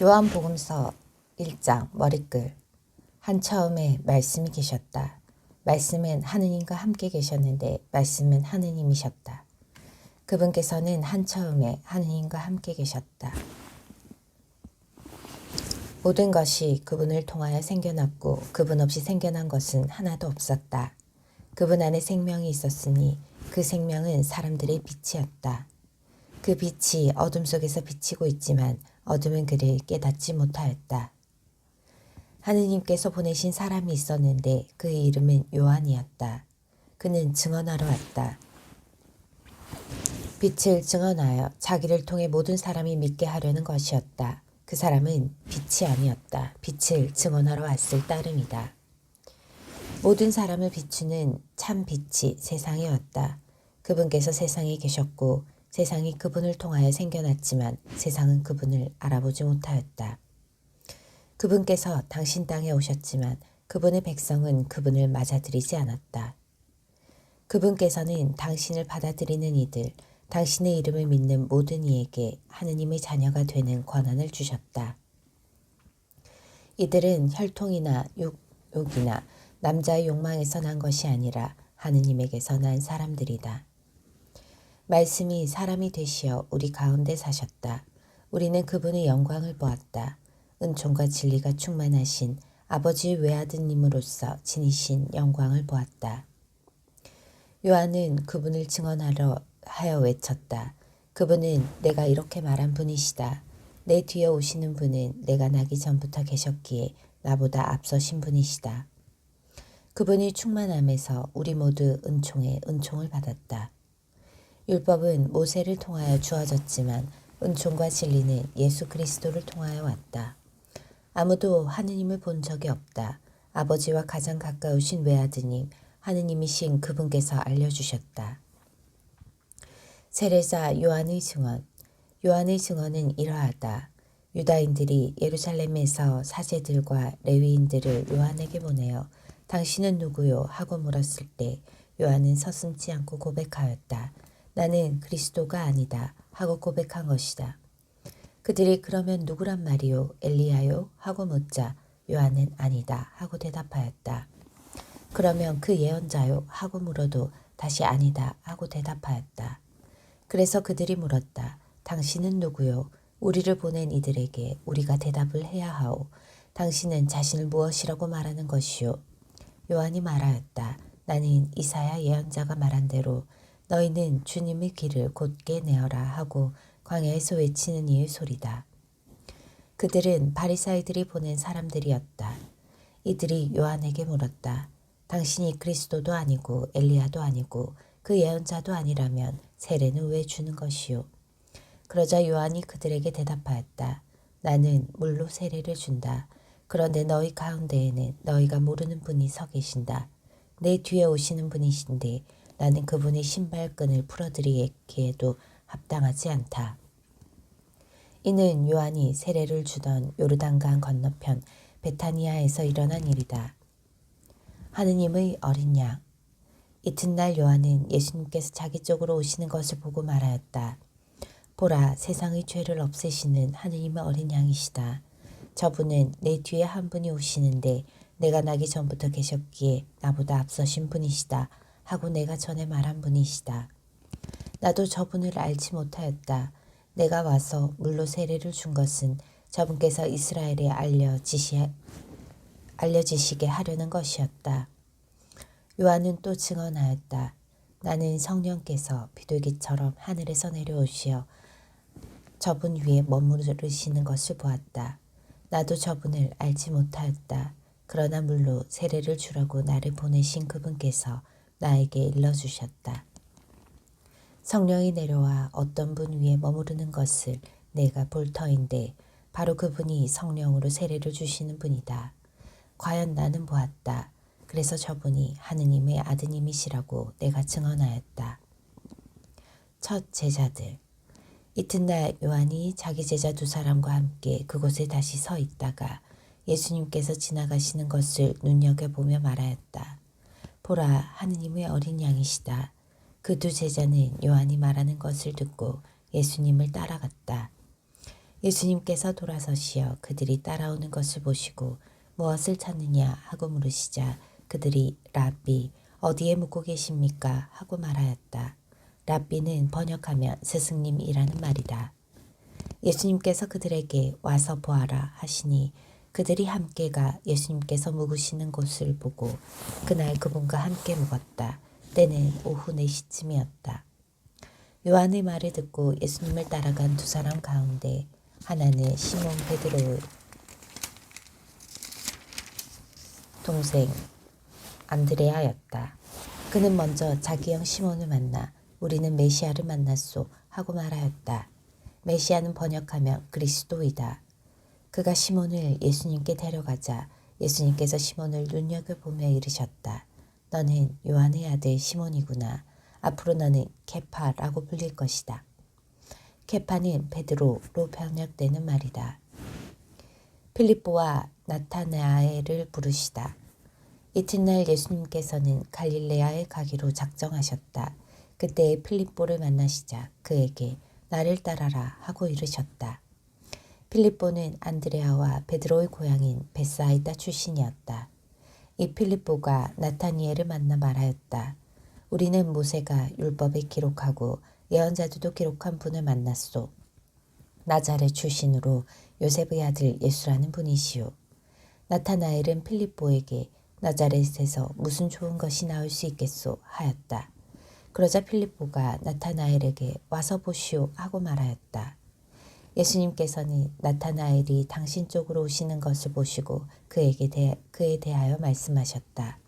요한복음서 1장 머리글. 한처음에 말씀이 계셨다. 말씀은 하느님과 함께 계셨는데 말씀은 하느님이셨다. 그분께서는 한처음에 하느님과 함께 계셨다. 모든 것이 그분을 통하여 생겨났고 그분 없이 생겨난 것은 하나도 없었다. 그분 안에 생명이 있었으니 그 생명은 사람들의 빛이었다. 그 빛이 어둠 속에서 비치고 있지만 어둠은 그를 깨닫지 못하였다. 하느님께서 보내신 사람이 있었는데 그의 이름은 요한이었다. 그는 증언하러 왔다. 빛을 증언하여 자기를 통해 모든 사람이 믿게 하려는 것이었다. 그 사람은 빛이 아니었다. 빛을 증언하러 왔을 따름이다. 모든 사람을 비추는 참 빛이 세상에 왔다. 그분께서 세상에 계셨고 세상이 그분을 통하여 생겨났지만 세상은 그분을 알아보지 못하였다. 그분께서 당신 땅에 오셨지만 그분의 백성은 그분을 맞아들이지 않았다. 그분께서는 당신을 받아들이는 이들, 당신의 이름을 믿는 모든 이에게 하느님의 자녀가 되는 권한을 주셨다. 이들은 혈통이나 육이나 남자의 욕망에서 난 것이 아니라 하느님에게서 난 사람들이다. 말씀이 사람이 되시어 우리 가운데 사셨다. 우리는 그분의 영광을 보았다. 은총과 진리가 충만하신 아버지의 외아드님으로서 지니신 영광을 보았다. 요한은 그분을 증언하러 하여 외쳤다. 그분은 내가 이렇게 말한 분이시다. 내 뒤에 오시는 분은 내가 나기 전부터 계셨기에 나보다 앞서신 분이시다. 그분이 충만함에서 우리 모두 은총에 은총을 받았다. 율법은 모세를 통하여 주어졌지만 은총과 진리는 예수 그리스도를 통하여 왔다. 아무도 하느님을 본 적이 없다. 아버지와 가장 가까우신 외아드님 하느님이신 그분께서 알려주셨다. 세례자 요한의 증언. 요한의 증언은 이러하다. 유다인들이 예루살렘에서 사제들과 레위인들을 요한에게 보내어 당신은 누구요? 하고 물었을 때 요한은 서슴지 않고 고백하였다. 나는 그리스도가 아니다 하고 고백한 것이다. 그들이 그러면 누구란 말이요? 엘리야요? 하고 묻자 요한은 아니다 하고 대답하였다. 그러면 그 예언자요? 하고 물어도 다시 아니다 하고 대답하였다. 그래서 그들이 물었다. 당신은 누구요? 우리를 보낸 이들에게 우리가 대답을 해야 하오. 당신은 자신을 무엇이라고 말하는 것이요? 요한이 말하였다. 나는 이사야 예언자가 말한 대로 너희는 주님의 길을 곧게 내어라 하고 광야에서 외치는 이의 소리다. 그들은 바리사이들이 보낸 사람들이었다. 이들이 요한에게 물었다. 당신이 그리스도도 아니고 엘리야도 아니고 그 예언자도 아니라면 세례는 왜 주는 것이요? 그러자 요한이 그들에게 대답하였다. 나는 물로 세례를 준다. 그런데 너희 가운데에는 너희가 모르는 분이 서 계신다. 내 뒤에 오시는 분이신데 나는 그분의 신발끈을 풀어드리기에도 합당하지 않다. 이는 요한이 세례를 주던 요르단강 건너편 베타니아에서 일어난 일이다. 하느님의 어린 양. 이튿날 요한은 예수님께서 자기 쪽으로 오시는 것을 보고 말하였다. 보라, 세상의 죄를 없애시는 하느님의 어린 양이시다. 저분은 내 뒤에 한 분이 오시는데 내가 나기 전부터 계셨기에 나보다 앞서신 분이시다 하고 내가 전에 말한 분이시다. 나도 저분을 알지 못하였다. 내가 와서 물로 세례를 준 것은 저분께서 이스라엘에 알려지시게 하려는 것이었다. 요한은 또 증언하였다. 나는 성령께서 비둘기처럼 하늘에서 내려오시어 저분 위에 머무르시는 것을 보았다. 나도 저분을 알지 못하였다. 그러나 물로 세례를 주라고 나를 보내신 그분께서 나에게 일러주셨다. 성령이 내려와 어떤 분 위에 머무르는 것을 내가 볼 터인데 바로 그분이 성령으로 세례를 주시는 분이다. 과연 나는 보았다. 그래서 저분이 하느님의 아드님이시라고 내가 증언하였다. 첫 제자들. 이튿날 요한이 자기 제자 두 사람과 함께 그곳에 다시 서 있다가 예수님께서 지나가시는 것을 눈여겨보며 말하였다. 보라, 하느님의 어린 양이시다. 그 두 제자는 요한이 말하는 것을 듣고 예수님을 따라갔다. 예수님께서 돌아서시어 그들이 따라오는 것을 보시고 무엇을 찾느냐 하고 물으시자 그들이 랍비 어디에 묵고 계십니까 하고 말하였다. 랍비는 번역하면 스승님이라는 말이다. 예수님께서 그들에게 와서 보아라 하시니 그들이 함께 가 예수님께서 묵으시는 곳을 보고 그날 그분과 함께 묵었다. 때는 오후 4시쯤이었다. 요한의 말을 듣고 예수님을 따라간 두 사람 가운데 하나는 시몬 베드로의 동생 안드레아였다. 그는 먼저 자기 형 시몬을 만나 우리는 메시아를 만났소 하고 말하였다. 메시아는 번역하면 그리스도이다. 그가 시몬을 예수님께 데려가자 예수님께서 시몬을 눈여겨보며 이르셨다. 너는 요한의 아들 시몬이구나. 앞으로 너는 케파라고 불릴 것이다. 케파는 베드로로 번역되는 말이다. 필립보와 나타나엘을 부르시다. 이튿날 예수님께서는 갈릴레아에 가기로 작정하셨다. 그때 필립보를 만나시자 그에게 나를 따라라 하고 이르셨다. 필립보는 안드레아와 베드로의 고향인 벳사이다 출신이었다. 이 필립보가 나타니엘을 만나 말하였다. 우리는 모세가 율법에 기록하고 예언자들도 기록한 분을 만났소. 나자렛 출신으로 요셉의 아들 예수라는 분이시오. 나타나엘은 필립보에게 나자렛에서 무슨 좋은 것이 나올 수 있겠소 하였다. 그러자 필립보가 나타나엘에게 와서 보시오 하고 말하였다. 예수님께서는 나타나엘이 당신 쪽으로 오시는 것을 보시고 그에 대하여 말씀하셨다.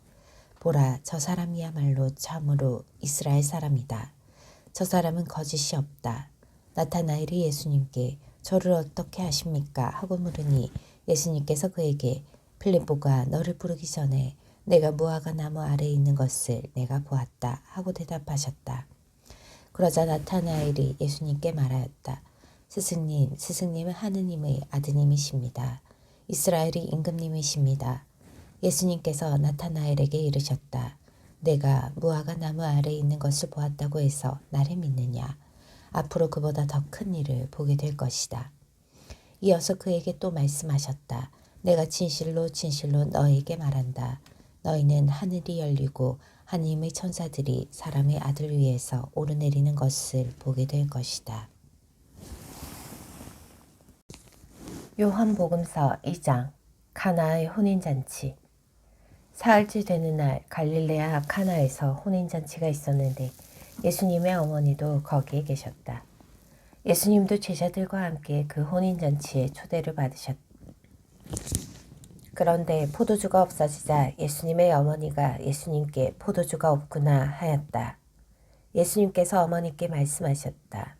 보라, 저 사람이야말로 참으로 이스라엘 사람이다. 저 사람은 거짓이 없다. 나타나엘이 예수님께 저를 어떻게 아십니까? 하고 물으니 예수님께서 그에게 필립보가 너를 부르기 전에 내가 무화과 나무 아래에 있는 것을 내가 보았다 하고 대답하셨다. 그러자 나타나엘이 예수님께 말하였다. 스승님은 하느님의 아드님이십니다. 이스라엘의 임금님이십니다. 예수님께서 나타나엘에게 이르셨다. 내가 무화과 나무 아래에 있는 것을 보았다고 해서 나를 믿느냐. 앞으로 그보다 더 큰 일을 보게 될 것이다. 이어서 그에게 또 말씀하셨다. 내가 진실로 너희에게 말한다. 너희는 하늘이 열리고 하나님의 천사들이 사람의 아들 위에서 오르내리는 것을 보게 될 것이다. 요한복음서 2장 카나의 혼인잔치. 사흘째 되는 날 갈릴레아 카나에서 혼인잔치가 있었는데 예수님의 어머니도 거기에 계셨다. 예수님도 제자들과 함께 그 혼인잔치에 초대를 받으셨다. 그런데 포도주가 없어지자 예수님의 어머니가 예수님께 포도주가 없구나 하였다. 예수님께서 어머니께 말씀하셨다.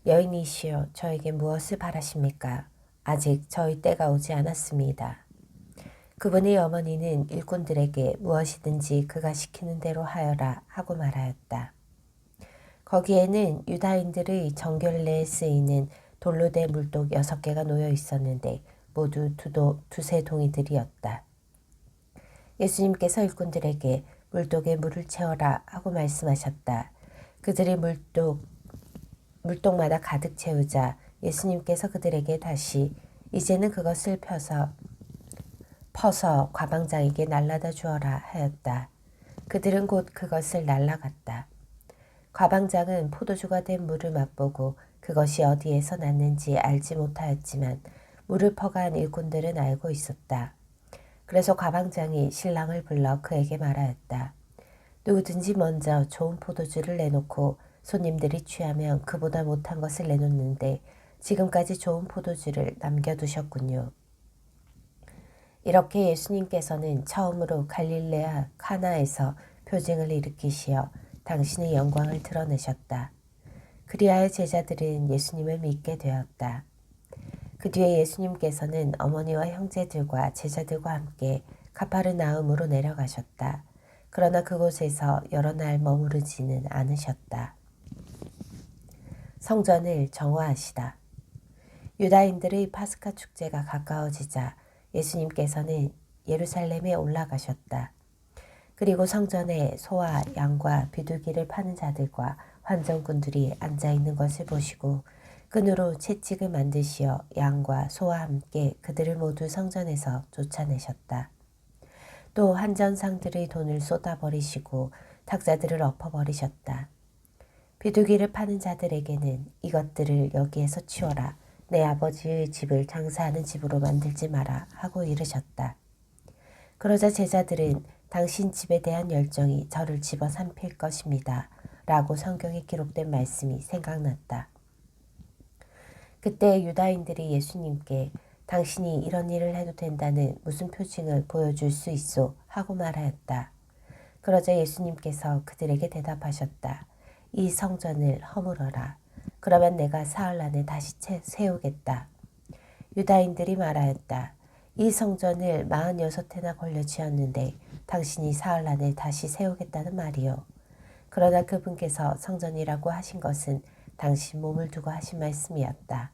여인이시여 저에게 무엇을 바라십니까? 아직 저희 때가 오지 않았습니다. 그분의 어머니는 일꾼들에게 무엇이든지 그가 시키는 대로 하여라 하고 말하였다. 거기에는 유다인들의 정결례에 쓰이는 돌로 된 물독 6개가 놓여 있었는데 모두 두세 동이들이었다. 예수님께서 일꾼들에게 물독에 물을 채워라 하고 말씀하셨다. 그들이 물독마다 가득 채우자 예수님께서 그들에게 다시 이제는 그것을 퍼서 과방장에게 날라다 주어라 하였다. 그들은 곧 그것을 날라갔다. 과방장은 포도주가 된 물을 맛보고 그것이 어디에서 났는지 알지 못하였지만 물을 퍼간 일꾼들은 알고 있었다. 그래서 과방장이 신랑을 불러 그에게 말하였다. 누구든지 먼저 좋은 포도주를 내놓고 손님들이 취하면 그보다 못한 것을 내놓는데 지금까지 좋은 포도주를 남겨두셨군요. 이렇게 예수님께서는 처음으로 갈릴레아 카나에서 표징을 일으키시어 당신의 영광을 드러내셨다. 그리하여 제자들은 예수님을 믿게 되었다. 그 뒤에 예수님께서는 어머니와 형제들과 제자들과 함께 가파르나움으로 내려가셨다. 그러나 그곳에서 여러 날 머무르지는 않으셨다. 성전을 정화하시다. 유다인들의 파스카 축제가 가까워지자 예수님께서는 예루살렘에 올라가셨다. 그리고 성전에 소와 양과 비둘기를 파는 자들과 환전꾼들이 앉아있는 것을 보시고 끈으로 채찍을 만드시어 양과 소와 함께 그들을 모두 성전에서 쫓아내셨다. 또 한전상들의 돈을 쏟아버리시고 탁자들을 엎어버리셨다. 비둘기를 파는 자들에게는 이것들을 여기에서 치워라. 내 아버지의 집을 장사하는 집으로 만들지 마라 하고 이르셨다. 그러자 제자들은 당신 집에 대한 열정이 저를 집어삼킬 것입니다. 라고 성경에 기록된 말씀이 생각났다. 그때 유다인들이 예수님께 당신이 이런 일을 해도 된다는 무슨 표징을 보여줄 수 있소? 하고 말하였다. 그러자 예수님께서 그들에게 대답하셨다. 이 성전을 허물어라. 그러면 내가 사흘 안에 다시 세우겠다. 유다인들이 말하였다. 이 성전을 46회나 걸려 지었는데 당신이 사흘 안에 다시 세우겠다는 말이요. 그러나 그분께서 성전이라고 하신 것은 당신 몸을 두고 하신 말씀이었다.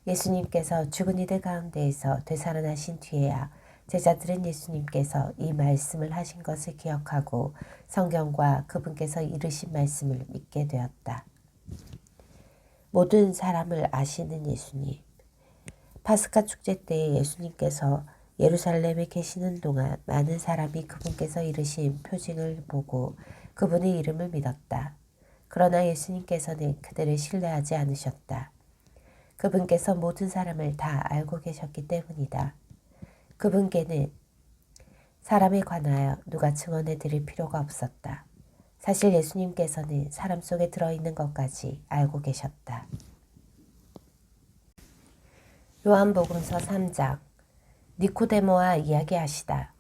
예수님께서 죽은 이들 가운데에서 되살아나신 뒤에야 제자들은 예수님께서 이 말씀을 하신 것을 기억하고 성경과 그분께서 이르신 말씀을 믿게 되었다. 모든 사람을 아시는 예수님. 파스카 축제 때 예수님께서 예루살렘에 계시는 동안 많은 사람이 그분께서 이르신 표징을 보고 그분의 이름을 믿었다. 그러나 예수님께서는 그들을 신뢰하지 않으셨다. 그분께서 모든 사람을 다 알고 계셨기 때문이다. 그분께는 사람에 관하여 누가 증언해 드릴 필요가 없었다. 사실 예수님께서는 사람 속에 들어있는 것까지 알고 계셨다. 요한복음서 3장 니코데모와 이야기하시다.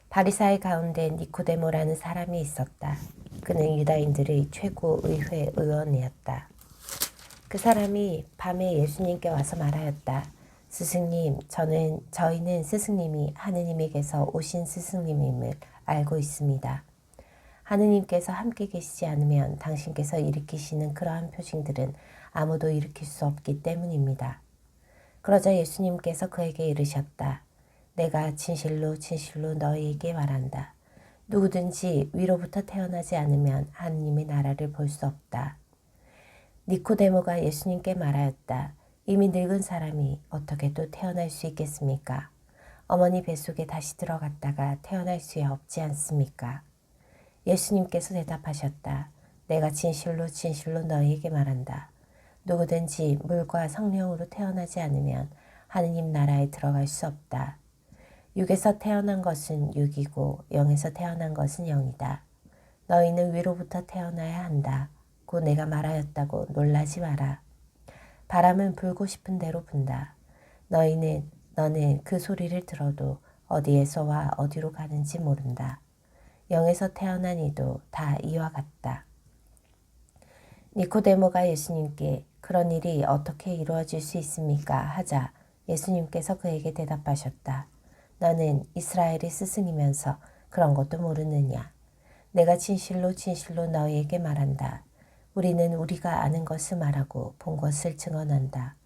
바리사의 가운데 니코데모라는 사람이 있었다. 그는 유다인들의 최고의회 의원이었다. 그 사람이 밤에 예수님께 와서 말하였다. 스승님, 저희는 스승님이 하느님에게서 오신 스승님임을 알고 있습니다. 하느님께서 함께 계시지 않으면 당신께서 일으키시는 그러한 표징들은 아무도 일으킬 수 없기 때문입니다. 그러자 예수님께서 그에게 이르셨다. 내가 진실로 진실로 너희에게 말한다. 누구든지 위로부터 태어나지 않으면 하느님의 나라를 볼 수 없다. 니코데모가 예수님께 말하였다. 이미 늙은 사람이 어떻게 또 태어날 수 있겠습니까? 어머니 뱃속에 다시 들어갔다가 태어날 수 없지 않습니까? 예수님께서 대답하셨다. 내가 진실로 진실로 너희에게 말한다. 누구든지 물과 성령으로 태어나지 않으면 하느님 나라에 들어갈 수 없다. 육에서 태어난 것은 육이고 영에서 태어난 것은 영이다. 너희는 위로부터 태어나야 한다. 고 내가 말하였다고 놀라지 마라. 바람은 불고 싶은 대로 분다. 너는 그 소리를 들어도 어디에서 와 어디로 가는지 모른다. 영에서 태어난 이도 다 이와 같다. 니코데모가 예수님께 그런 일이 어떻게 이루어질 수 있습니까? 하자 예수님께서 그에게 대답하셨다. 너는 이스라엘의 스승이면서 그런 것도 모르느냐? 내가 진실로 진실로 너희에게 말한다. 우리는 우리가 아는 것을 말하고 본 것을 증언한다.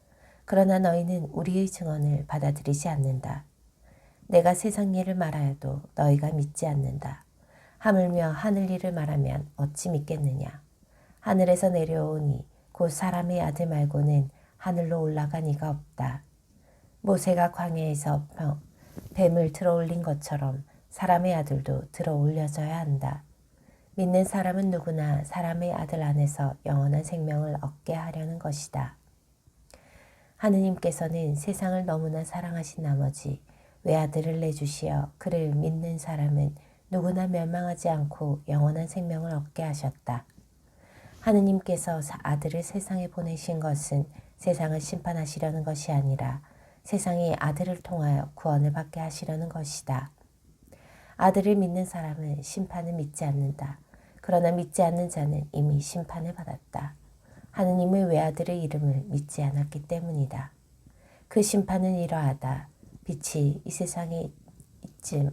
그러나 너희는 우리의 증언을 받아들이지 않는다. 내가 세상 일을 말하여도 너희가 믿지 않는다. 하물며 하늘 일을 말하면 어찌 믿겠느냐. 하늘에서 내려오니 곧 사람의 아들 말고는 하늘로 올라간 이가 없다. 모세가 광야에서 뱀을 들어올린 것처럼 사람의 아들도 들어올려져야 한다. 믿는 사람은 누구나 사람의 아들 안에서 영원한 생명을 얻게 하려는 것이다. 하느님께서는 세상을 너무나 사랑하신 나머지 외아들을 내주시어 그를 믿는 사람은 누구나 멸망하지 않고 영원한 생명을 얻게 하셨다. 하느님께서 아들을 세상에 보내신 것은 세상을 심판하시려는 것이 아니라 세상이 아들을 통하여 구원을 받게 하시려는 것이다. 아들을 믿는 사람은 심판을 믿지 않는다. 그러나 믿지 않는 자는 이미 심판을 받았다. 하느님의 외아들의 이름을 믿지 않았기 때문이다. 그 심판은 이러하다. 빛이 이 세상에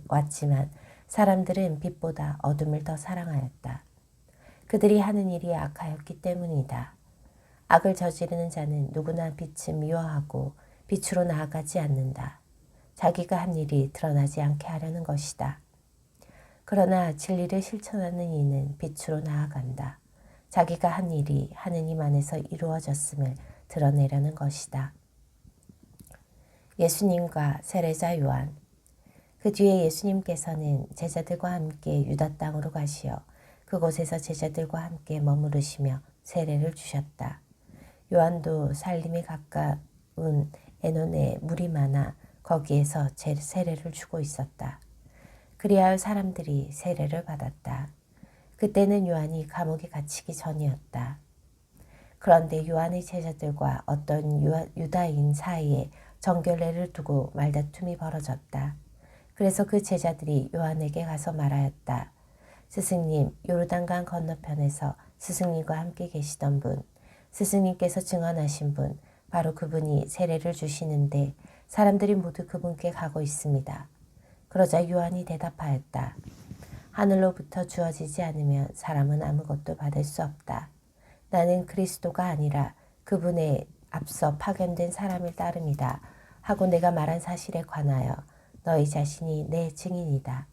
왔지만 사람들은 빛보다 어둠을 더 사랑하였다. 그들이 하는 일이 악하였기 때문이다. 악을 저지르는 자는 누구나 빛을 미워하고 빛으로 나아가지 않는다. 자기가 한 일이 드러나지 않게 하려는 것이다. 그러나 진리를 실천하는 이는 빛으로 나아간다. 자기가 한 일이 하느님 안에서 이루어졌음을 드러내려는 것이다. 예수님과 세례자 요한. 그 뒤에 예수님께서는 제자들과 함께 유다 땅으로 가시어 그곳에서 제자들과 함께 머무르시며 세례를 주셨다. 요한도 살림이 가까운 에논에 물이 많아 거기에서 세례를 주고 있었다. 그리하여 사람들이 세례를 받았다. 그때는 요한이 감옥에 갇히기 전이었다. 그런데 요한의 제자들과 어떤 유다인 사이에 정결례를 두고 말다툼이 벌어졌다. 그래서 그 제자들이 요한에게 가서 말하였다. 스승님, 요르단강 건너편에서 스승님과 함께 계시던 분, 스승님께서 증언하신 분, 바로 그분이 세례를 주시는데 사람들이 모두 그분께 가고 있습니다. 그러자 요한이 대답하였다. 하늘로부터 주어지지 않으면 사람은 아무것도 받을 수 없다. 나는 그리스도가 아니라 그분의 앞서 파견된 사람을 따릅니다. 하고 내가 말한 사실에 관하여 너희 자신이 내 증인이다.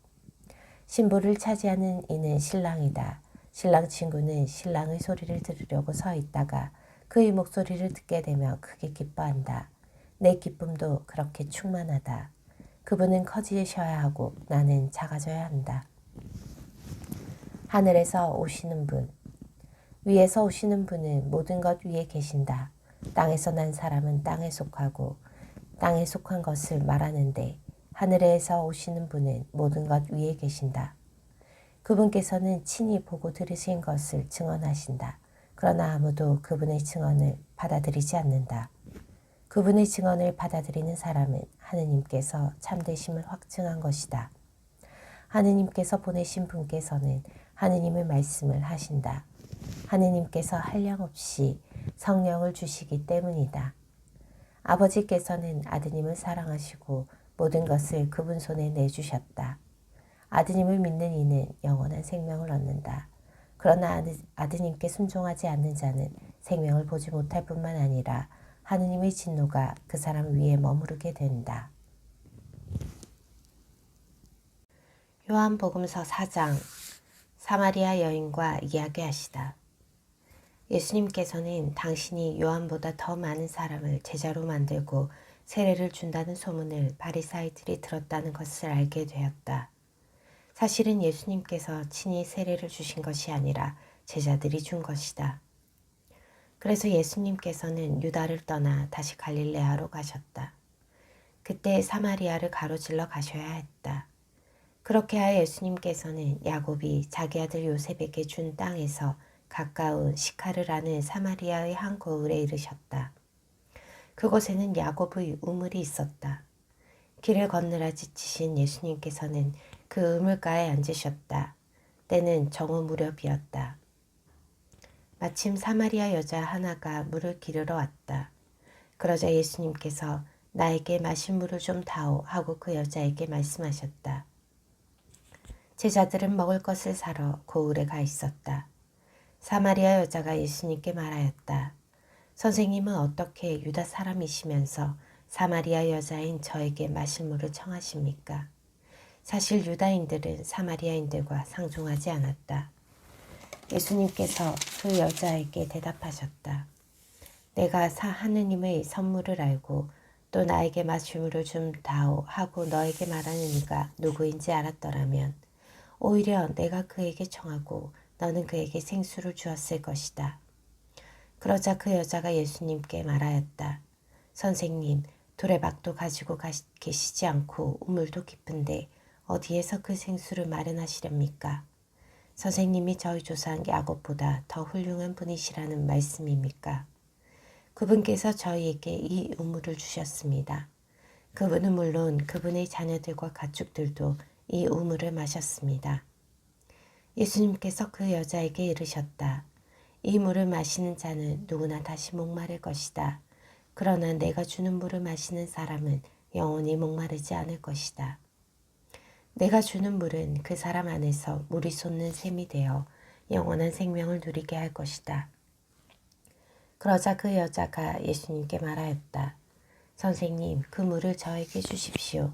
신부를 차지하는 이는 신랑이다. 신랑 친구는 신랑의 소리를 들으려고 서 있다가 그의 목소리를 듣게 되며 크게 기뻐한다. 내 기쁨도 그렇게 충만하다. 그분은 커지셔야 하고 나는 작아져야 한다. 하늘에서 오시는 분. 위에서 오시는 분은 모든 것 위에 계신다. 땅에서 난 사람은 땅에 속하고 땅에 속한 것을 말하는데 하늘에서 오시는 분은 모든 것 위에 계신다. 그분께서는 친히 보고 들으신 것을 증언하신다. 그러나 아무도 그분의 증언을 받아들이지 않는다. 그분의 증언을 받아들이는 사람은 하느님께서 참되심을 확증한 것이다. 하느님께서 보내신 분께서는 하느님의 말씀을 하신다. 하느님께서 한량없이 성령을 주시기 때문이다. 아버지께서는 아드님을 사랑하시고 모든 것을 그분 손에 내주셨다. 아드님을 믿는 이는 영원한 생명을 얻는다. 그러나 아드님께 순종하지 않는 자는 생명을 보지 못할 뿐만 아니라 하느님의 진노가 그 사람 위에 머무르게 된다. 요한복음서 4장. 사마리아 여인과 이야기하시다. 예수님께서는 당신이 요한보다 더 많은 사람을 제자로 만들고 세례를 준다는 소문을 바리사이들이 들었다는 것을 알게 되었다. 사실은 예수님께서 친히 세례를 주신 것이 아니라 제자들이 준 것이다. 그래서 예수님께서는 유다를 떠나 다시 갈릴레아로 가셨다. 그때 사마리아를 가로질러 가셔야 했다. 그렇게 하여 예수님께서는 야곱이 자기 아들 요셉에게 준 땅에서 가까운 시카르라는 사마리아의 한 고을에 이르셨다. 그곳에는 야곱의 우물이 있었다. 길을 건너라 지치신 예수님께서는 그 우물가에 앉으셨다. 때는 정오 무렵이었다. 마침 사마리아 여자 하나가 물을 기르러 왔다. 그러자 예수님께서 나에게 마실 물을 좀 다오 하고 그 여자에게 말씀하셨다. 제자들은 먹을 것을 사러 고을에 가 있었다. 사마리아 여자가 예수님께 말하였다. 선생님은 어떻게 유다 사람이시면서 사마리아 여자인 저에게 마실 물을 청하십니까? 사실 유다인들은 사마리아인들과 상종하지 않았다. 예수님께서 그 여자에게 대답하셨다. 내가 하느님의 선물을 알고 또 나에게 마실 물을 좀 다오 하고 너에게 말하는 이가 누구인지 알았더라면 오히려 내가 그에게 청하고 너는 그에게 생수를 주었을 것이다. 그러자 그 여자가 예수님께 말하였다. 선생님, 두레박도 가지고 계시지 않고 우물도 깊은데 어디에서 그 생수를 마련하시렵니까? 선생님이 저희 조상 야곱보다 더 훌륭한 분이시라는 말씀입니까? 그분께서 저희에게 이 우물을 주셨습니다. 그분은 물론 그분의 자녀들과 가축들도 이 우물을 마셨습니다. 예수님께서 그 여자에게 이르셨다. 이 물을 마시는 자는 누구나 다시 목마를 것이다. 그러나 내가 주는 물을 마시는 사람은 영원히 목마르지 않을 것이다. 내가 주는 물은 그 사람 안에서 물이 솟는 샘이 되어 영원한 생명을 누리게 할 것이다. 그러자 그 여자가 예수님께 말하였다. 선생님, 그 물을 저에게 주십시오.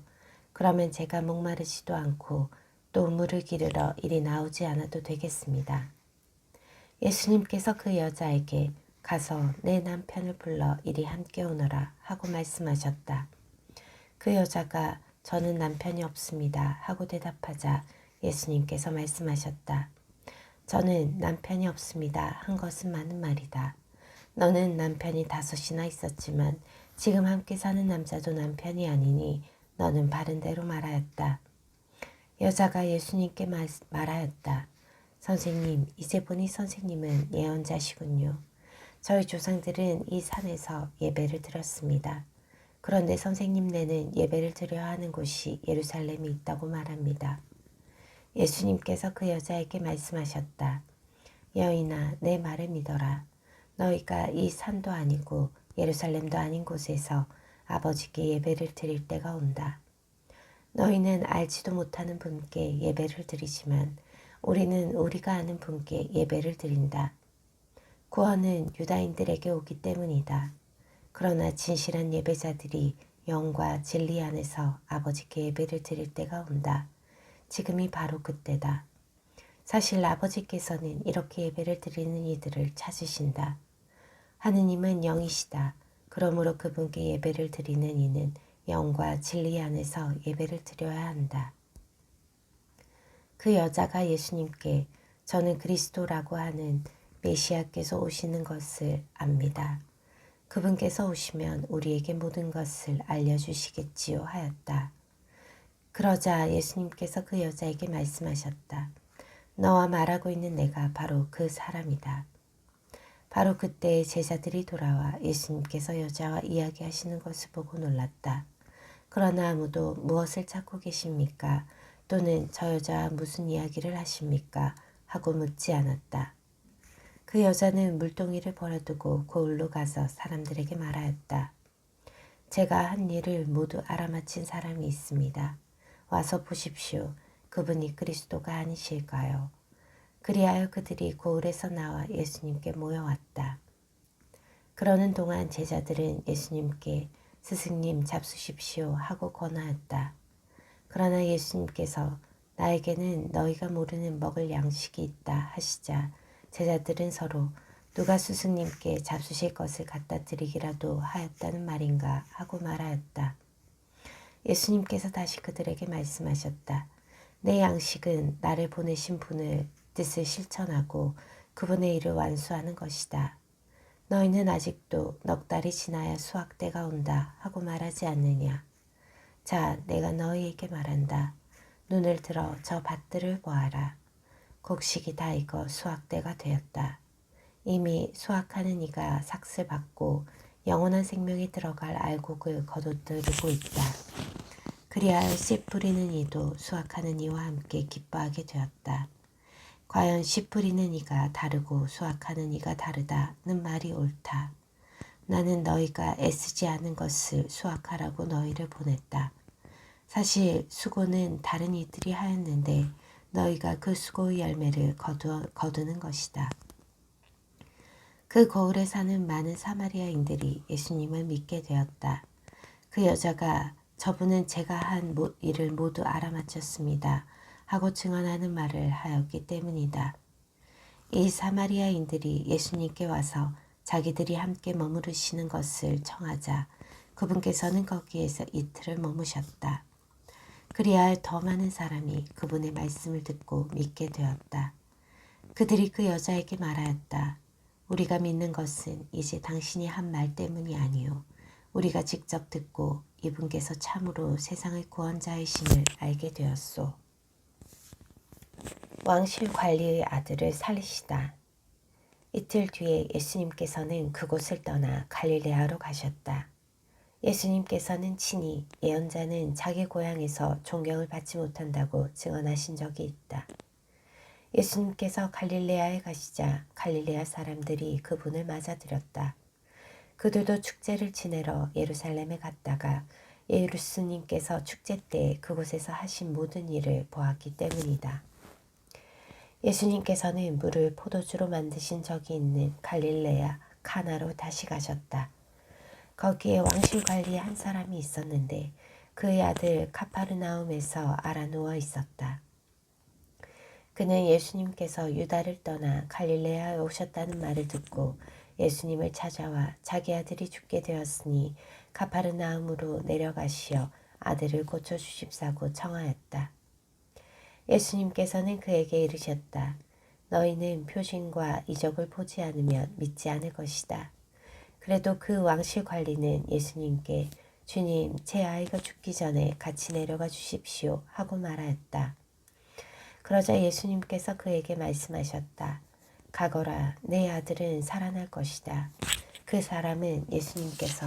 그러면 제가 목마르지도 않고 또 물을 기르러 이리 나오지 않아도 되겠습니다. 예수님께서 그 여자에게 가서 내 남편을 불러 이리 함께 오너라 하고 말씀하셨다. 그 여자가 저는 남편이 없습니다 하고 대답하자 예수님께서 말씀하셨다. 저는 남편이 없습니다 한 것은 많은 말이다. 너는 남편이 5이나 있었지만 지금 함께 사는 남자도 남편이 아니니 너는 바른 대로 말하였다. 여자가 예수님께 말하였다. 선생님, 이제 보니 선생님은 예언자시군요. 저희 조상들은 이 산에서 예배를 드렸습니다. 그런데 선생님네는 예배를 드려야 하는 곳이 예루살렘이 있다고 말합니다. 예수님께서 그 여자에게 말씀하셨다. 여인아, 내 말을 믿어라. 너희가 이 산도 아니고 예루살렘도 아닌 곳에서 아버지께 예배를 드릴 때가 온다. 너희는 알지도 못하는 분께 예배를 드리지만 우리는 우리가 아는 분께 예배를 드린다. 구원은 유다인들에게 오기 때문이다. 그러나 진실한 예배자들이 영과 진리 안에서 아버지께 예배를 드릴 때가 온다. 지금이 바로 그때다. 사실 아버지께서는 이렇게 예배를 드리는 이들을 찾으신다. 하느님은 영이시다. 그러므로 그분께 예배를 드리는 이는 영과 진리 안에서 예배를 드려야 한다. 그 여자가 예수님께 저는 그리스도라고 하는 메시아께서 오시는 것을 압니다. 그분께서 오시면 우리에게 모든 것을 알려주시겠지요 하였다. 그러자 예수님께서 그 여자에게 말씀하셨다. 너와 말하고 있는 내가 바로 그 사람이다. 바로 그때 제자들이 돌아와 예수님께서 여자와 이야기하시는 것을 보고 놀랐다. 그러나 아무도 무엇을 찾고 계십니까? 또는 저 여자와 무슨 이야기를 하십니까? 하고 묻지 않았다. 그 여자는 물동이를 버려두고 거울로 가서 사람들에게 말하였다. 제가 한 일을 모두 알아맞힌 사람이 있습니다. 와서 보십시오. 그분이 그리스도가 아니실까요? 그리하여 그들이 거울에서 나와 예수님께 모여왔다. 그러는 동안 제자들은 예수님께 스승님 잡수십시오 하고 권하였다. 그러나 예수님께서 나에게는 너희가 모르는 먹을 양식이 있다 하시자 제자들은 서로 누가 스승님께 잡수실 것을 갖다 드리기라도 하였다는 말인가 하고 말하였다. 예수님께서 다시 그들에게 말씀하셨다. 내 양식은 나를 보내신 분을 뜻을 실천하고 그분의 일을 완수하는 것이다. 너희는 아직도 넉 달이 지나야 수확 때가 온다 하고 말하지 않느냐. 자, 내가 너희에게 말한다. 눈을 들어 저 밭들을 보아라. 곡식이 다 익어 수확 때가 되었다. 이미 수확하는 이가 삭슬 받고 영원한 생명에 들어갈 알곡을 거두들고 있다. 그리하여 씨 뿌리는 이도 수확하는 이와 함께 기뻐하게 되었다. 과연 씨 뿌리는 이가 다르고 수확하는 이가 다르다는 말이 옳다. 나는 너희가 애쓰지 않은 것을 수확하라고 너희를 보냈다. 사실 수고는 다른 이들이 하였는데 너희가 그 수고의 열매를 거두는 것이다. 그 거울에 사는 많은 사마리아인들이 예수님을 믿게 되었다. 그 여자가 저분은 제가 한 일을 모두 알아맞혔습니다 하고 증언하는 말을 하였기 때문이다. 이 사마리아인들이 예수님께 와서 자기들이 함께 머무르시는 것을 청하자 그분께서는 거기에서 이틀을 머무셨다. 그리하여 더 많은 사람이 그분의 말씀을 듣고 믿게 되었다. 그들이 그 여자에게 말하였다. 우리가 믿는 것은 이제 당신이 한 말 때문이 아니요. 우리가 직접 듣고 이분께서 참으로 세상의 구원자이심을 알게 되었소. 왕실 관리의 아들을 살리시다. 이틀 뒤에 예수님께서는 그곳을 떠나 갈릴레아로 가셨다. 예수님께서는 친히 예언자는 자기 고향에서 존경을 받지 못한다고 증언하신 적이 있다. 예수님께서 갈릴레아에 가시자 갈릴레아 사람들이 그분을 맞아들였다. 그들도 축제를 지내러 예루살렘에 갔다가 예수님께서 축제 때 그곳에서 하신 모든 일을 보았기 때문이다. 예수님께서는 물을 포도주로 만드신 적이 있는 갈릴레아 카나로 다시 가셨다. 거기에 왕실 관리의 한 사람이 있었는데 그의 아들 카파르나움에서 알아누워 있었다. 그는 예수님께서 유다를 떠나 갈릴레아에 오셨다는 말을 듣고 예수님을 찾아와 자기 아들이 죽게 되었으니 가파르나움으로 내려가시어 아들을 고쳐주십사고 청하였다. 예수님께서는 그에게 이르셨다. 너희는 표징과 이적을 보지 않으면 믿지 않을 것이다. 그래도 그 왕실 관리는 예수님께 주님, 제 아이가 죽기 전에 같이 내려가 주십시오 하고 말하였다. 그러자 예수님께서 그에게 말씀하셨다. 가거라, 내 아들은 살아날 것이다. 그 사람은 예수님께서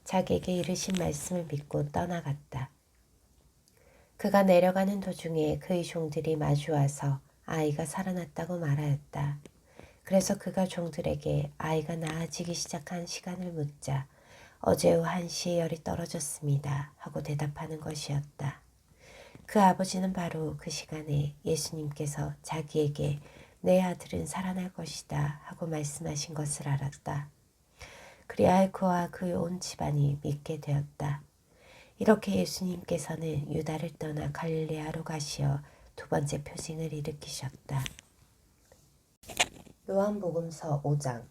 자기에게 이르신 말씀을 믿고 떠나갔다. 그가 내려가는 도중에 그의 종들이 마주와서 아이가 살아났다고 말하였다. 그래서 그가 종들에게 아이가 나아지기 시작한 시간을 묻자 어제 오후 1시에 열이 떨어졌습니다 하고 대답하는 것이었다. 그 아버지는 바로 그 시간에 예수님께서 자기에게 내 아들은 살아날 것이다 하고 말씀하신 것을 알았다. 그리하여 그와 그의 온 집안이 믿게 되었다. 이렇게 예수님께서는 유다를 떠나 갈릴레아로 가시어 두 번째 표징을 일으키셨다. 요한복음서 5장.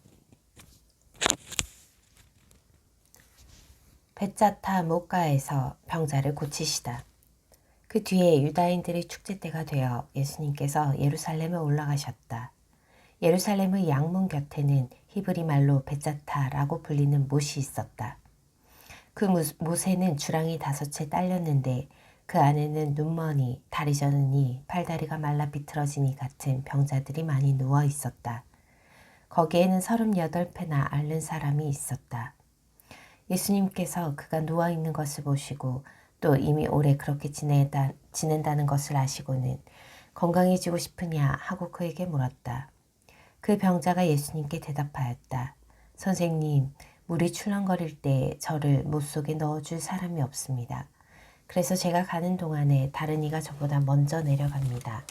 벳자타 목가에서 병자를 고치시다. 그 뒤에 유다인들의 축제 때가 되어 예수님께서 예루살렘에 올라가셨다. 예루살렘의 양문 곁에는 히브리 말로 벳자타라고 불리는 못이 있었다. 그 못에는 주랑이 5채 딸렸는데 그 안에는 눈머니, 다리 저느니, 팔다리가 말라 비틀어지니 같은 병자들이 많이 누워 있었다. 거기에는 38패나 앓는 사람이 있었다. 예수님께서 그가 누워있는 것을 보시고 또 이미 오래 그렇게 지낸다는 것을 아시고는 건강해지고 싶으냐 하고 그에게 물었다. 그 병자가 예수님께 대답하였다. 선생님, 물이 출렁거릴 때 저를 못 속에 넣어줄 사람이 없습니다. 그래서 제가 가는 동안에 다른 이가 저보다 먼저 내려갑니다.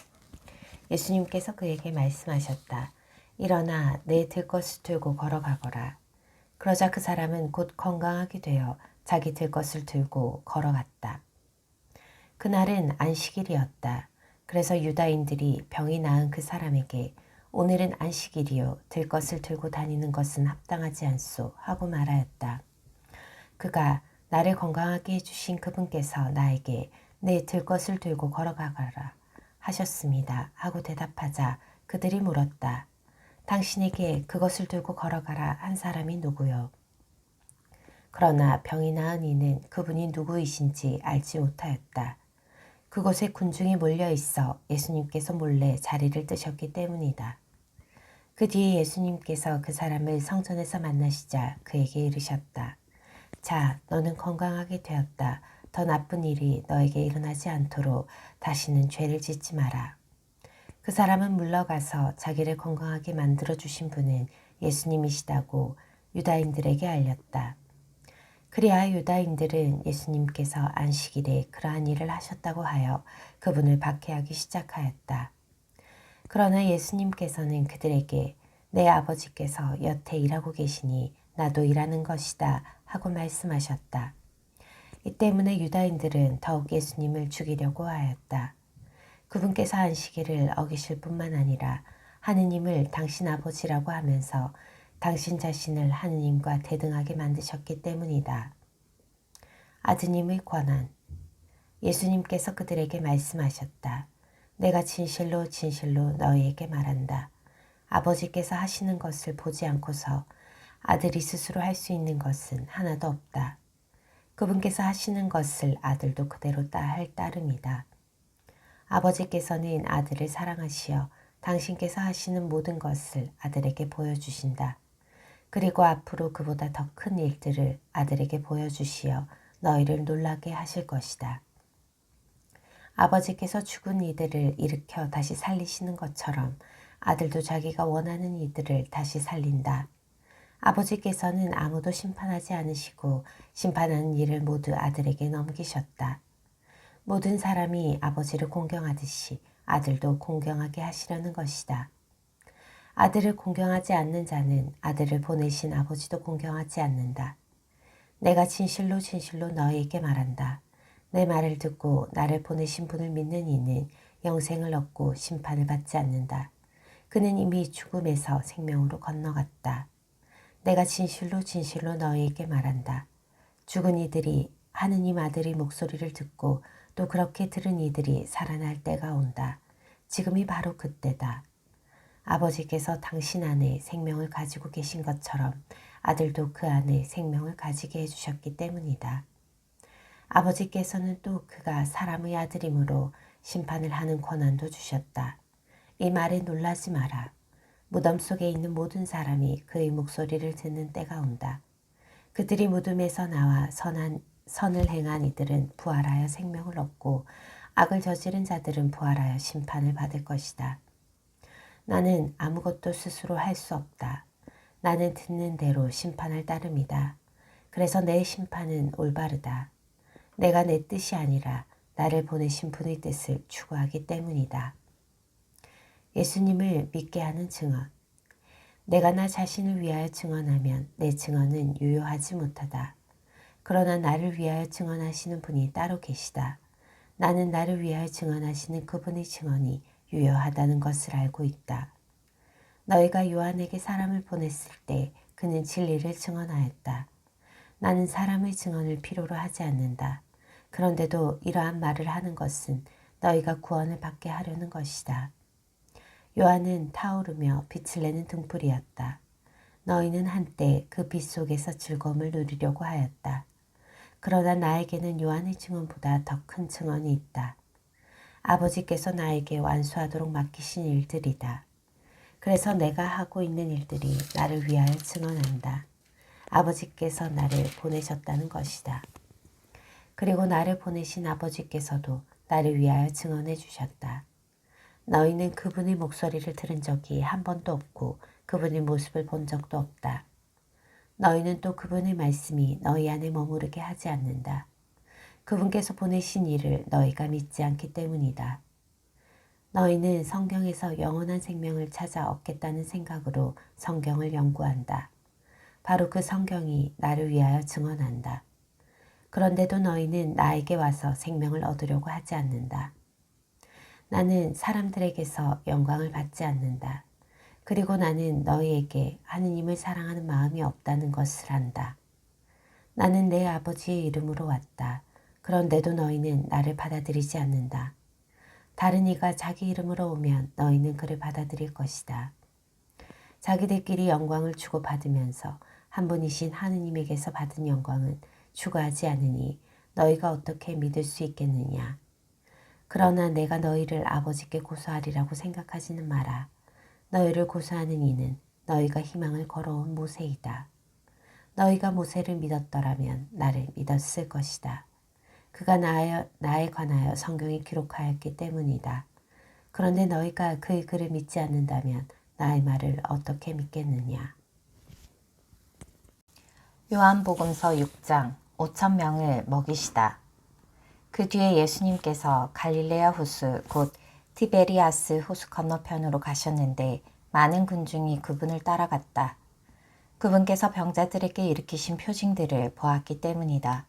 예수님께서 그에게 말씀하셨다. 일어나 내 들것을 들고 걸어가거라. 그러자 그 사람은 곧 건강하게 되어 자기 들것을 들고 걸어갔다. 그날은 안식일이었다. 그래서 유다인들이 병이 나은 그 사람에게 오늘은 안식일이요 들것을 들고 다니는 것은 합당하지 않소 하고 말하였다. 그가 나를 건강하게 해주신 그분께서 나에게 내 들것을 들고 걸어가거라 하셨습니다 하고 대답하자 그들이 물었다. 당신에게 그것을 들고 걸어가라 한 사람이 누구요? 그러나 병이 나은 이는 그분이 누구이신지 알지 못하였다. 그곳에 군중이 몰려 있어 예수님께서 몰래 자리를 뜨셨기 때문이다. 그 뒤에 예수님께서 그 사람을 성전에서 만나시자 그에게 이르셨다. 자, 너는 건강하게 되었다. 더 나쁜 일이 너에게 일어나지 않도록 다시는 죄를 짓지 마라. 그 사람은 물러가서 자기를 건강하게 만들어주신 분은 예수님이시다고 유다인들에게 알렸다. 그리하여 유다인들은 예수님께서 안식일에 그러한 일을 하셨다고 하여 그분을 박해하기 시작하였다. 그러나 예수님께서는 그들에게 내 아버지께서 여태 일하고 계시니 나도 일하는 것이다 하고 말씀하셨다. 이 때문에 유다인들은 더욱 예수님을 죽이려고 하였다. 그분께서 안식일을 어기실 뿐만 아니라 하느님을 당신 아버지라고 하면서 당신 자신을 하느님과 대등하게 만드셨기 때문이다. 아드님의 권한. 예수님께서 그들에게 말씀하셨다. 내가 진실로 진실로 너희에게 말한다. 아버지께서 하시는 것을 보지 않고서 아들이 스스로 할 수 있는 것은 하나도 없다. 그분께서 하시는 것을 아들도 그대로 할 따름이다. 아버지께서는 아들을 사랑하시어 당신께서 하시는 모든 것을 아들에게 보여주신다. 그리고 앞으로 그보다 더 큰 일들을 아들에게 보여주시어 너희를 놀라게 하실 것이다. 아버지께서 죽은 이들을 일으켜 다시 살리시는 것처럼 아들도 자기가 원하는 이들을 다시 살린다. 아버지께서는 아무도 심판하지 않으시고 심판하는 일을 모두 아들에게 넘기셨다. 모든 사람이 아버지를 공경하듯이 아들도 공경하게 하시려는 것이다. 아들을 공경하지 않는 자는 아들을 보내신 아버지도 공경하지 않는다. 내가 진실로 진실로 너희에게 말한다. 내 말을 듣고 나를 보내신 분을 믿는 이는 영생을 얻고 심판을 받지 않는다. 그는 이미 죽음에서 생명으로 건너갔다. 내가 진실로 진실로 너희에게 말한다. 죽은 이들이 하느님 아들의 목소리를 듣고 또 그렇게 들은 이들이 살아날 때가 온다. 지금이 바로 그때다. 아버지께서 당신 안에 생명을 가지고 계신 것처럼 아들도 그 안에 생명을 가지게 해주셨기 때문이다. 아버지께서는 또 그가 사람의 아들이므로 심판을 하는 권한도 주셨다. 이 말에 놀라지 마라. 무덤 속에 있는 모든 사람이 그의 목소리를 듣는 때가 온다. 그들이 무덤에서 나와 선을 행한 이들은 부활하여 생명을 얻고 악을 저지른 자들은 부활하여 심판을 받을 것이다. 나는 아무것도 스스로 할 수 없다. 나는 듣는 대로 심판할 따름이다. 그래서 내 심판은 올바르다. 내가 내 뜻이 아니라 나를 보내신 분의 뜻을 추구하기 때문이다. 예수님을 믿게 하는 증언. 내가 나 자신을 위하여 증언하면 내 증언은 유효하지 못하다. 그러나 나를 위하여 증언하시는 분이 따로 계시다. 나는 나를 위하여 증언하시는 그분의 증언이 유효하다는 것을 알고 있다. 너희가 요한에게 사람을 보냈을 때 그는 진리를 증언하였다. 나는 사람의 증언을 필요로 하지 않는다. 그런데도 이러한 말을 하는 것은 너희가 구원을 받게 하려는 것이다. 요한은 타오르며 빛을 내는 등불이었다. 너희는 한때 그 빛 속에서 즐거움을 누리려고 하였다. 그러나 나에게는 요한의 증언보다 더 큰 증언이 있다. 아버지께서 나에게 완수하도록 맡기신 일들이다. 그래서 내가 하고 있는 일들이 나를 위하여 증언한다. 아버지께서 나를 보내셨다는 것이다. 그리고 나를 보내신 아버지께서도 나를 위하여 증언해 주셨다. 너희는 그분의 목소리를 들은 적이 한 번도 없고 그분의 모습을 본 적도 없다. 너희는 또 그분의 말씀이 너희 안에 머무르게 하지 않는다. 그분께서 보내신 이를 너희가 믿지 않기 때문이다. 너희는 성경에서 영원한 생명을 찾아 얻겠다는 생각으로 성경을 연구한다. 바로 그 성경이 나를 위하여 증언한다. 그런데도 너희는 나에게 와서 생명을 얻으려고 하지 않는다. 나는 사람들에게서 영광을 받지 않는다. 그리고 나는 너희에게 하느님을 사랑하는 마음이 없다는 것을 안다. 나는 내 아버지의 이름으로 왔다. 그런데도 너희는 나를 받아들이지 않는다. 다른 이가 자기 이름으로 오면 너희는 그를 받아들일 것이다. 자기들끼리 영광을 주고받으면서 한 분이신 하느님에게서 받은 영광은 추구하지 않으니 너희가 어떻게 믿을 수 있겠느냐. 그러나 내가 너희를 아버지께 고소하리라고 생각하지는 마라. 너희를 고소하는 이는 너희가 희망을 걸어온 모세이다. 너희가 모세를 믿었더라면 나를 믿었을 것이다. 그가 나에 관하여 성경에 기록하였기 때문이다. 그런데 너희가 그의 글을 믿지 않는다면 나의 말을 어떻게 믿겠느냐. 요한복음서 6장 5천 명을 먹이시다. 그 뒤에 예수님께서 갈릴레아 호수 곧 티베리아스 호수 건너편으로 가셨는데 많은 군중이 그분을 따라갔다. 그분께서 병자들에게 일으키신 표징들을 보았기 때문이다.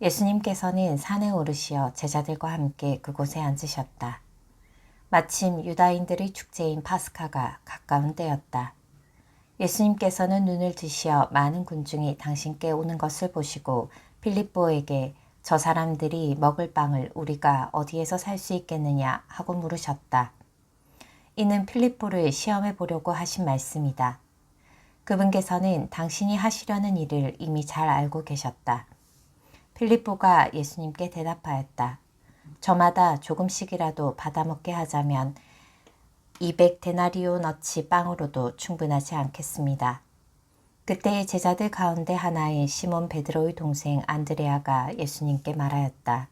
예수님께서는 산에 오르시어 제자들과 함께 그곳에 앉으셨다. 마침 유다인들의 축제인 파스카가 가까운 때였다. 예수님께서는 눈을 드시어 많은 군중이 당신께 오는 것을 보시고 빌립보에게 저 사람들이 먹을 빵을 우리가 어디에서 살 수 있겠느냐 하고 물으셨다. 이는 필립보를 시험해 보려고 하신 말씀이다. 그분께서는 당신이 하시려는 일을 이미 잘 알고 계셨다. 필립보가 예수님께 대답하였다. 저마다 조금씩이라도 받아먹게 하자면 200데나리오너치 빵으로도 충분하지 않겠습니다. 그때의 제자들 가운데 하나인 시몬 베드로의 동생 안드레아가 예수님께 말하였다.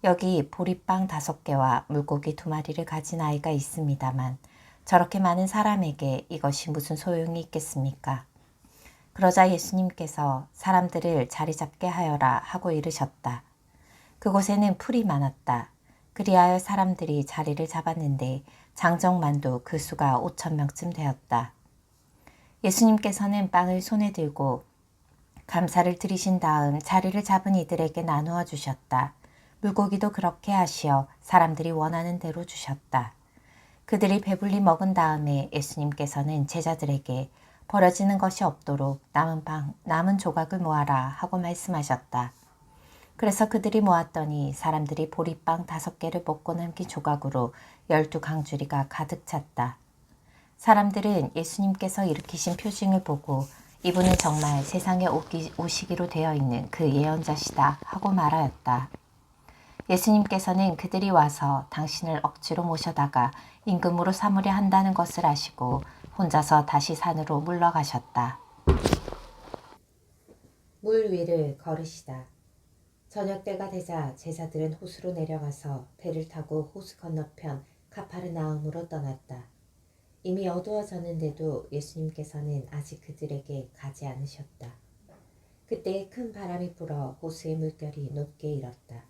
여기 보리빵 5개와 물고기 2마리를 가진 아이가 있습니다만 저렇게 많은 사람에게 이것이 무슨 소용이 있겠습니까? 그러자 예수님께서 사람들을 자리 잡게 하여라 하고 이르셨다. 그곳에는 풀이 많았다. 그리하여 사람들이 자리를 잡았는데 장정만도 그 수가 5천 명쯤 되었다. 예수님께서는 빵을 손에 들고 감사를 드리신 다음 자리를 잡은 이들에게 나누어 주셨다. 물고기도 그렇게 하시어 사람들이 원하는 대로 주셨다. 그들이 배불리 먹은 다음에 예수님께서는 제자들에게 버려지는 것이 없도록 남은 조각을 모아라 하고 말씀하셨다. 그래서 그들이 모았더니 사람들이 보리빵 5개를 먹고 남긴 조각으로 12강주리가 가득 찼다. 사람들은 예수님께서 일으키신 표징을 보고 이분은 정말 세상에 오시기로 되어 있는 그 예언자시다 하고 말하였다. 예수님께서는 그들이 와서 당신을 억지로 모셔다가 임금으로 삼으려 한다는 것을 아시고 혼자서 다시 산으로 물러가셨다. 물 위를 걸으시다. 저녁 때가 되자 제자들은 호수로 내려가서 배를 타고 호수 건너편 가파르나움으로 떠났다. 이미 어두워졌는데도 예수님께서는 아직 그들에게 가지 않으셨다. 그때 큰 바람이 불어 호수의 물결이 높게 일었다.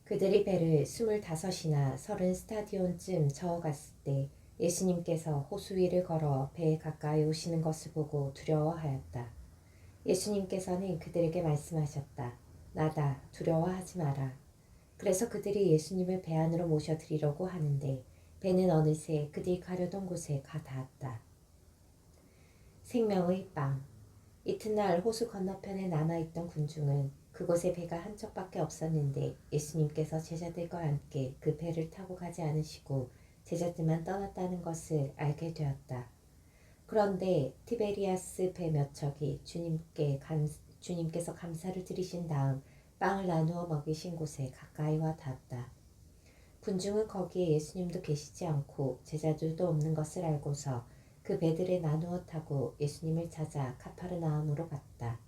그들이 배를 25이나 30스타디온쯤 저어갔을 때 예수님께서 호수 위를 걸어 배에 가까이 오시는 것을 보고 두려워하였다. 예수님께서는 그들에게 말씀하셨다. 나다, 두려워하지 마라. 그래서 그들이 예수님을 배 안으로 모셔드리려고 하는데 배는 어느새 그들이 가려던 곳에 가 닿았다. 생명의 빵. 이튿날 호수 건너편에 남아있던 군중은 그곳에 배가 한 척밖에 없었는데 예수님께서 제자들과 함께 그 배를 타고 가지 않으시고 제자들만 떠났다는 것을 알게 되었다. 그런데 티베리아스 배 몇 척이 주님께서 감사를 드리신 다음 빵을 나누어 먹이신 곳에 가까이 와 닿았다. 군중은 거기에 예수님도 계시지 않고 제자들도 없는 것을 알고서 그 배들에 나누어 타고 예수님을 찾아 가파르나움으로 갔다.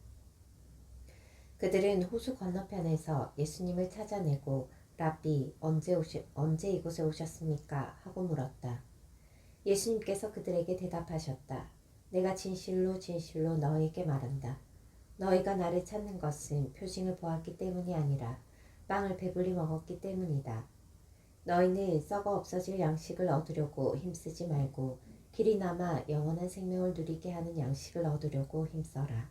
그들은 호수 건너편에서 예수님을 찾아내고 랍비, 언제 이곳에 오셨습니까? 하고 물었다. 예수님께서 그들에게 대답하셨다. 내가 진실로 진실로 너희에게 말한다. 너희가 나를 찾는 것은 표징을 보았기 때문이 아니라 빵을 배불리 먹었기 때문이다. 너희는 썩어 없어질 양식을 얻으려고 힘쓰지 말고 길이 남아 영원한 생명을 누리게 하는 양식을 얻으려고 힘써라.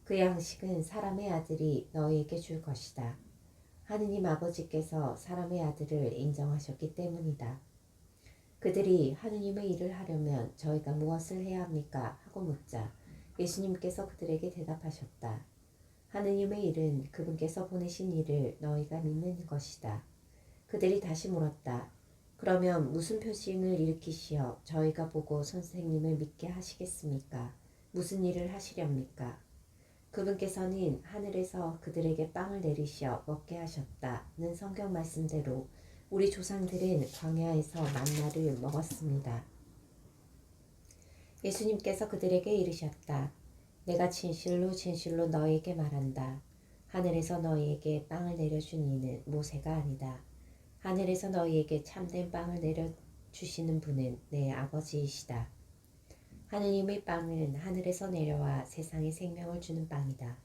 그 양식은 사람의 아들이 너희에게 줄 것이다. 하느님 아버지께서 사람의 아들을 인정하셨기 때문이다. 그들이 하느님의 일을 하려면 저희가 무엇을 해야 합니까? 하고 묻자 예수님께서 그들에게 대답하셨다. 하느님의 일은 그분께서 보내신 일을 너희가 믿는 것이다. 그들이 다시 물었다. 그러면 무슨 표징을 일으키시어 저희가 보고 선생님을 믿게 하시겠습니까? 무슨 일을 하시렵니까? 그분께서는 하늘에서 그들에게 빵을 내리시어 먹게 하셨다는 성경 말씀대로 우리 조상들은 광야에서 만나를 먹었습니다. 예수님께서 그들에게 이르셨다. 내가 진실로 진실로 너희에게 말한다. 하늘에서 너희에게 빵을 내려준 이는 모세가 아니다. 하늘에서 너희에게 참된 빵을 내려주시는 분은 내 아버지이시다. 하느님의 빵은 하늘에서 내려와 세상에 생명을 주는 빵이다.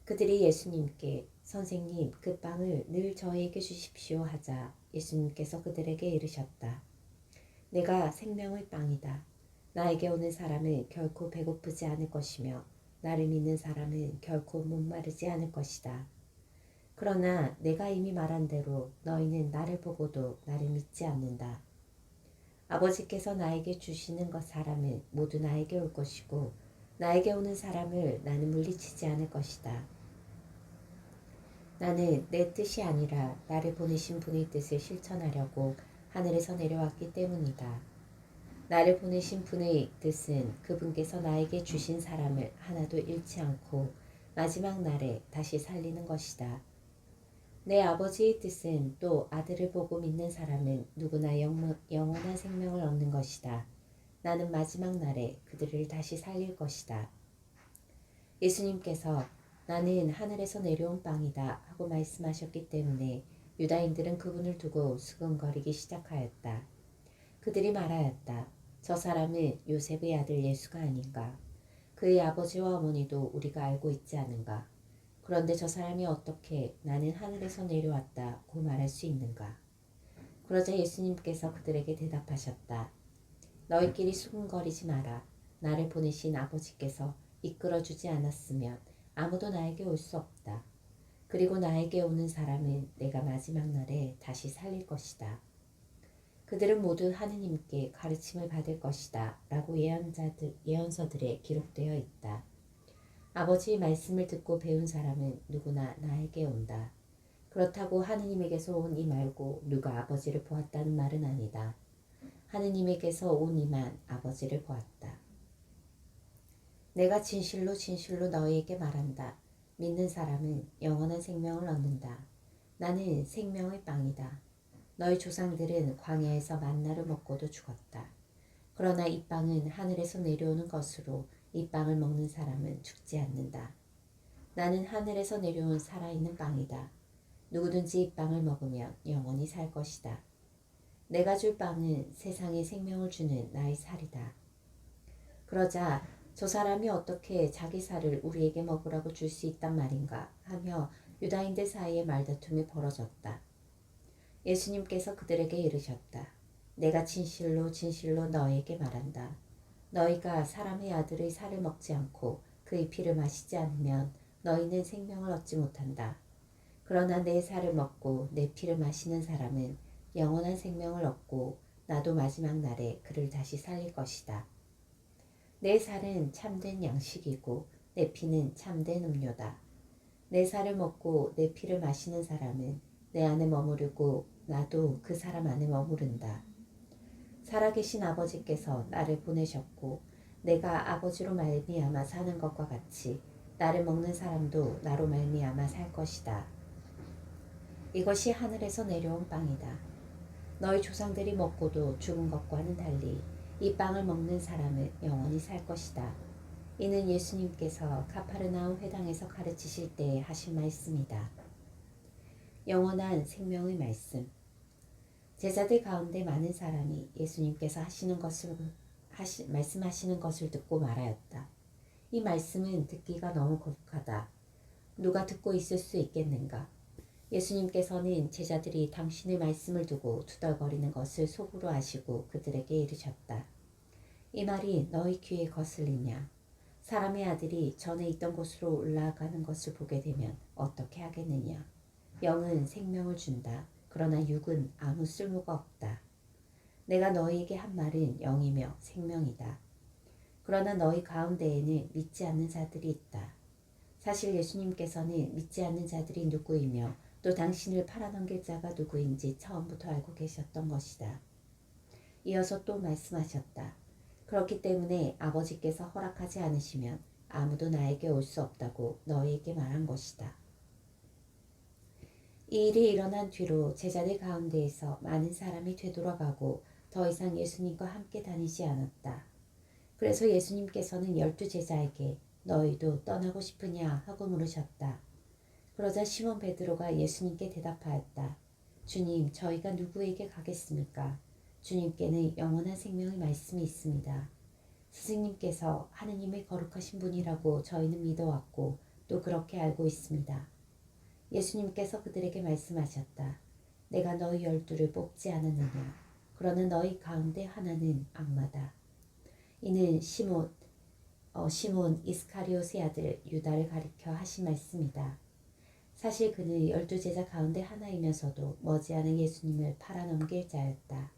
그들이 예수님께 선생님 그 빵을 늘 저희에게 주십시오 하자 예수님께서 그들에게 이르셨다. 내가 생명의 빵이다. 나에게 오는 사람은 결코 배고프지 않을 것이며 나를 믿는 사람은 결코 목마르지 않을 것이다. 그러나 내가 이미 말한 대로 너희는 나를 보고도 나를 믿지 않는다. 아버지께서 나에게 주시는 것 사람은 모두 나에게 올 것이고 나에게 오는 사람을 나는 물리치지 않을 것이다. 나는 내 뜻이 아니라 나를 보내신 분의 뜻을 실천하려고 하늘에서 내려왔기 때문이다. 나를 보내신 분의 뜻은 그분께서 나에게 주신 사람을 하나도 잃지 않고 마지막 날에 다시 살리는 것이다. 내 아버지의 뜻은 또 아들을 보고 믿는 사람은 누구나 영원한 생명을 얻는 것이다. 나는 마지막 날에 그들을 다시 살릴 것이다. 예수님께서 나는 하늘에서 내려온 빵이다 하고 말씀하셨기 때문에 유다인들은 그분을 두고 수근거리기 시작하였다. 그들이 말하였다. 저 사람은 요셉의 아들 예수가 아닌가? 그의 아버지와 어머니도 우리가 알고 있지 않은가? 그런데 저 사람이 어떻게 나는 하늘에서 내려왔다고 말할 수 있는가? 그러자 예수님께서 그들에게 대답하셨다. 너희끼리 수군거리지 마라. 나를 보내신 아버지께서 이끌어주지 않았으면 아무도 나에게 올 수 없다. 그리고 나에게 오는 사람은 내가 마지막 날에 다시 살릴 것이다. 그들은 모두 하느님께 가르침을 받을 것이다. 라고 예언서들에 기록되어 있다. 아버지의 말씀을 듣고 배운 사람은 누구나 나에게 온다. 그렇다고 하느님에게서 온 이 말고 누가 아버지를 보았다는 말은 아니다. 하느님에게서 온 이만 아버지를 보았다. 내가 진실로 진실로 너희에게 말한다. 믿는 사람은 영원한 생명을 얻는다. 나는 생명의 빵이다. 너희 조상들은 광야에서 만나를 먹고도 죽었다. 그러나 이 빵은 하늘에서 내려오는 것으로 이 빵을 먹는 사람은 죽지 않는다. 나는 하늘에서 내려온 살아있는 빵이다. 누구든지 이 빵을 먹으면 영원히 살 것이다. 내가 줄 빵은 세상에 생명을 주는 나의 살이다. 그러자 저 사람이 어떻게 자기 살을 우리에게 먹으라고 줄 수 있단 말인가 하며 유다인들 사이에 말다툼이 벌어졌다. 예수님께서 그들에게 이르셨다. 내가 진실로 진실로 너희에게 말한다. 너희가 사람의 아들의 살을 먹지 않고 그의 피를 마시지 않으면 너희는 생명을 얻지 못한다. 그러나 내 살을 먹고 내 피를 마시는 사람은 영원한 생명을 얻고 나도 마지막 날에 그를 다시 살릴 것이다. 내 살은 참된 양식이고 내 피는 참된 음료다. 내 살을 먹고 내 피를 마시는 사람은 내 안에 머무르고 나도 그 사람 안에 머무른다. 살아계신 아버지께서 나를 보내셨고 내가 아버지로 말미암아 사는 것과 같이 나를 먹는 사람도 나로 말미암아 살 것이다. 이것이 하늘에서 내려온 빵이다. 너희 조상들이 먹고도 죽은 것과는 달리 이 빵을 먹는 사람은 영원히 살 것이다. 이는 예수님께서 가파르나움 회당에서 가르치실 때에 하신 말씀이다. 영원한 생명의 말씀. 제자들 가운데 많은 사람이 예수님께서 말씀하시는 것을 듣고 말하였다. 이 말씀은 듣기가 너무 거북하다. 누가 듣고 있을 수 있겠는가? 예수님께서는 제자들이 당신의 말씀을 두고 투덜거리는 것을 속으로 아시고 그들에게 이르셨다. 이 말이 너희 귀에 거슬리냐? 사람의 아들이 전에 있던 곳으로 올라가는 것을 보게 되면 어떻게 하겠느냐? 영은 생명을 준다. 그러나 육은 아무 쓸모가 없다. 내가 너희에게 한 말은 영이며 생명이다. 그러나 너희 가운데에는 믿지 않는 자들이 있다. 사실 예수님께서는 믿지 않는 자들이 누구이며 또 당신을 팔아넘길 자가 누구인지 처음부터 알고 계셨던 것이다. 이어서 또 말씀하셨다. 그렇기 때문에 아버지께서 허락하지 않으시면 아무도 나에게 올 수 없다고 너희에게 말한 것이다. 이 일이 일어난 뒤로 제자들 가운데에서 많은 사람이 되돌아가고 더 이상 예수님과 함께 다니지 않았다. 그래서 예수님께서는 12제자에게 너희도 떠나고 싶으냐 하고 물으셨다. 그러자 시몬 베드로가 예수님께 대답하였다. 주님, 저희가 누구에게 가겠습니까? 주님께는 영원한 생명의 말씀이 있습니다. 스승님께서 하느님의 거룩하신 분이라고 저희는 믿어왔고 또 그렇게 알고 있습니다. 예수님께서 그들에게 말씀하셨다. 내가 너희 12를 뽑지 않았느냐? 그러나 너희 가운데 하나는 악마다. 이는 시몬 이스카리ot의 아들 유다를 가리켜 하신 말씀이다. 사실 그는 12제자 가운데 하나이면서도 머지않아 예수님을 팔아넘길 자였다.